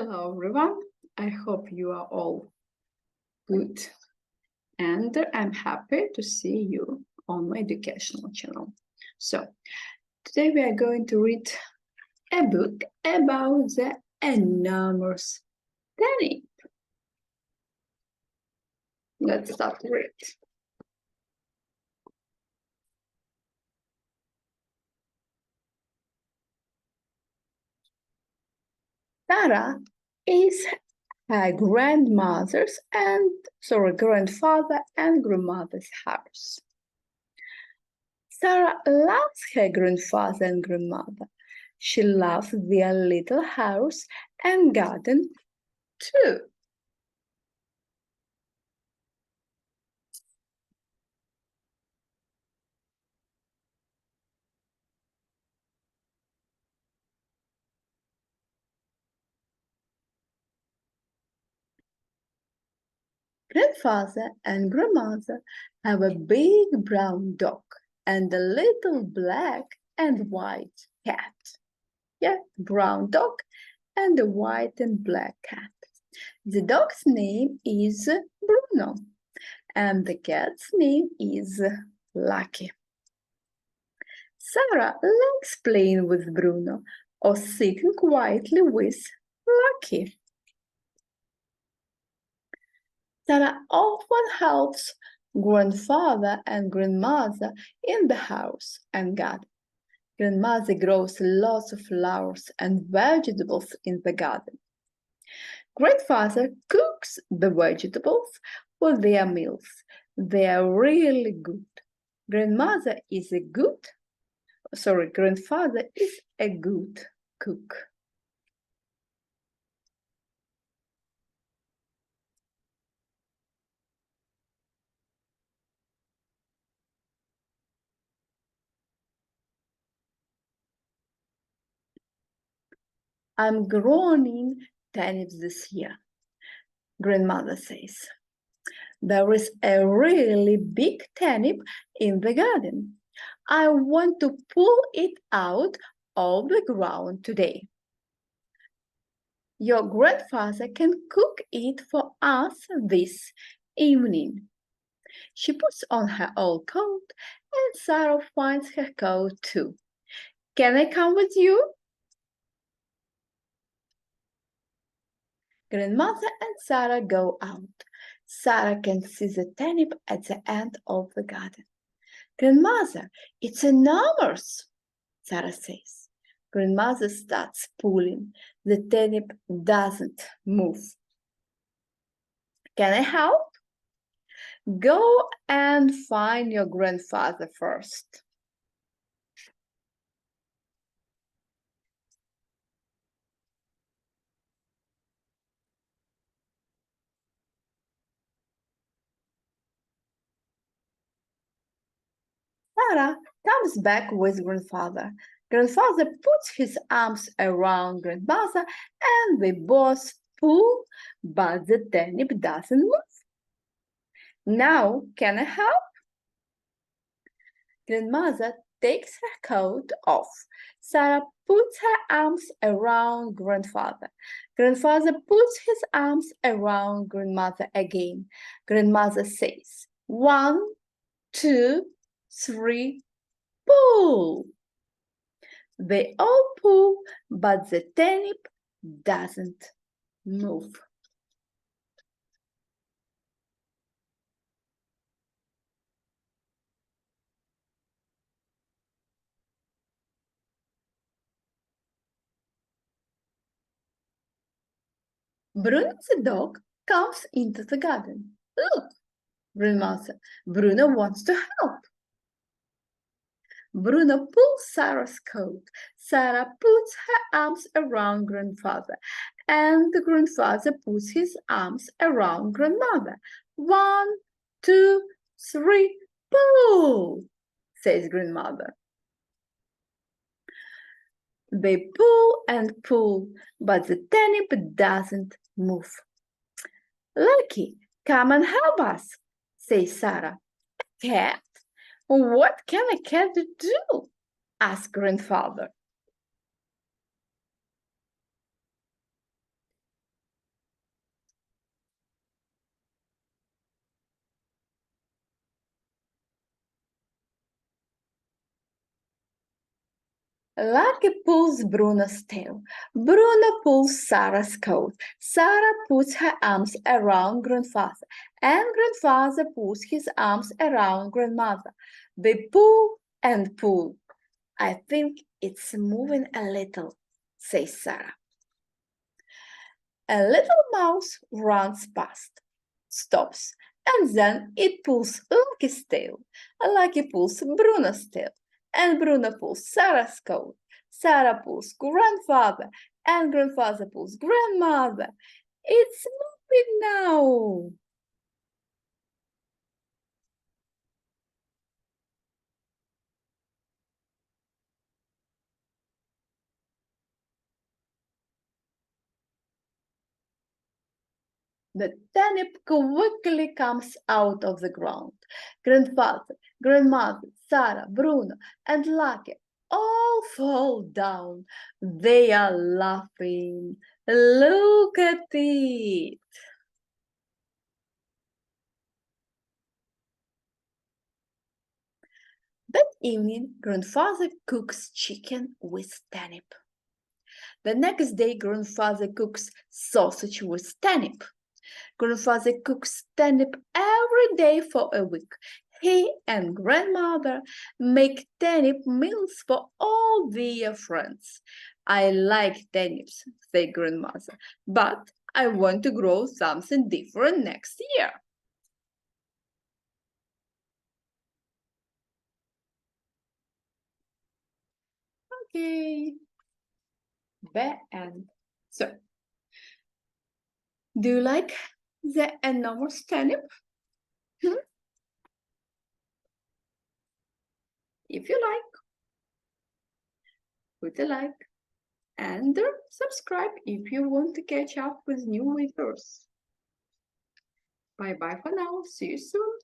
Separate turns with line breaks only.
Hello everyone, I hope you are all good and I'm happy to see you on my educational channel. So, today we are going to read a book about the enormous turnip. Let's start to read. Sara is her grandfather and grandmother's house. Sara loves her grandfather and grandmother. She loves their little house and garden too. Grandfather and grandmother have a big brown dog and a little black and white cat. Yeah, brown dog and a white and black cat. The dog's name is Bruno and the cat's name is Lucky. Sara likes playing with Bruno or sitting quietly with Lucky. Sara often helps grandfather and grandmother in the house and garden. Grandmother grows lots of flowers and vegetables in the garden. Grandfather cooks the vegetables for their meals. They are really good. Grandfather is a good cook. I'm growing turnips this year, grandmother says. There is a really big turnip in the garden. I want to pull it out of the ground today. Your grandfather can cook it for us this evening. She puts on her old coat and Sara finds her coat too. Can I come with you? Grandmother and Sara go out. Sara can see the turnip at the end of the garden. Grandmother, it's enormous, Sara says. Grandmother starts pulling. The turnip doesn't move. Can I help? Go and find your grandfather first. Sara comes back with grandfather. Grandfather puts his arms around grandmother and they both pull, but the turnip doesn't move. Now, can I help? Grandmother takes her coat off. Sara puts her arms around grandfather. Grandfather puts his arms around grandmother again. Grandmother says, 1, 2, 3, pull. They all pull, but the turnip doesn't move. Bruno the dog comes into the garden. Look, grandmother, Bruno wants to help. Bruno pulls Sara's coat. Sara puts her arms around grandfather, and the grandfather puts his arms around grandmother. 1, 2, 3, pull, says grandmother. They pull and pull, but the turnip doesn't move. Lucky, come and help us, says Sara. A cat? What can a cat do? Asked grandfather. Lucky pulls Bruno's tail. Bruno pulls Sarah's coat. Sara puts her arms around grandfather, and grandfather puts his arms around grandmother. They pull and pull. I think it's moving a little, says Sara. A little mouse runs past, stops, and then it pulls Lucky's tail. Lucky pulls Bruno's tail, and Bruno pulls Sarah's coat. Sara pulls grandfather, and grandfather pulls grandmother. It's moving now. The turnip quickly comes out of the ground. Grandfather, grandmother, Sara, Bruno, and Lucky all fall down. They are laughing. Look at it. That evening, grandfather cooks chicken with turnip. The next day, grandfather cooks sausage with turnip. Grandfather cooks turnip every day for a week. He and grandmother make turnip meals for all their friends. I like turnips, said grandmother, but I want to grow something different next year. Okay, the end. So, do you like the enormous turnip? Hmm? If you like, put a like and subscribe if you want to catch up with new videos. Bye bye for now. See you soon.